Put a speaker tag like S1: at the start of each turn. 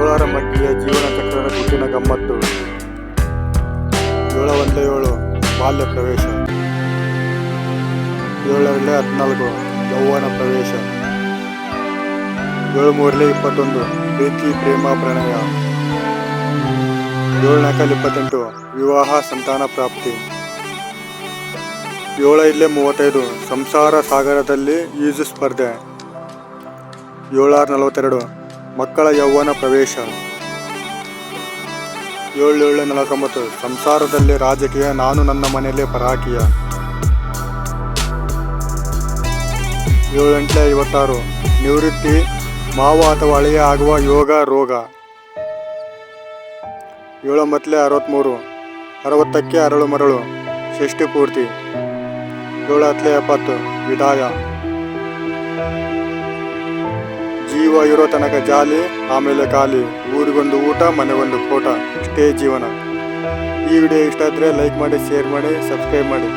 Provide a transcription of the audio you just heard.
S1: 7 ಮಗ್ಗಿಯ ಜೀವನ ಚಕ್ರದ ಗುಟ್ಟಿನ ಗಮ್ಮತ್ತು. 7 ಬಾಲ್ಯ ಪ್ರವೇಶ. 7 ಯೌವನ ಪ್ರವೇಶ. 7 21 ಪ್ರೀತಿ ಪ್ರೇಮ ಪ್ರಣಯ. 7 28 ವಿವಾಹ ಸಂತಾನ ಪ್ರಾಪ್ತಿ. 7 35 ಸಂಸಾರ ಸಾಗರದಲ್ಲಿ ಈಜು ಸ್ಪರ್ಧೆ. 7 42 ಮಕ್ಕಳ ಯೌವನ ಪ್ರವೇಶ. 7 49 ಸಂಸಾರದಲ್ಲಿ ರಾಜಕೀಯ, ನಾನು ನನ್ನ ಮನೆಯಲ್ಲೇ ಪರಾಕಿಯ. 7 56 ನಿವೃತ್ತಿ, ಮಾವ ಅಥವಾ ಅಳಿಯ ಆಗುವ ಯೋಗ ರೋಗ. 7 63 60ಕ್ಕೆ ಅರಳು ಮರಳು ಷಷ್ಠಿ ಪೂರ್ತಿ. 7 70 ವಿದಾಯ. ಜೀವ ಇರೋ ತನಕ ಜಾಲಿ, ಆಮೇಲೆ ಖಾಲಿ. ಊರಿಗೊಂದು ಊಟ, ಮನೆಗೊಂದು ಫೋಟ, ಇಷ್ಟೇ ಜೀವನ. ಈ ವಿಡಿಯೋ ಇಷ್ಟ ಆದರೆ ಲೈಕ್ ಮಾಡಿ, ಶೇರ್ ಮಾಡಿ, ಸಬ್ಸ್ಕ್ರೈಬ್ ಮಾಡಿ.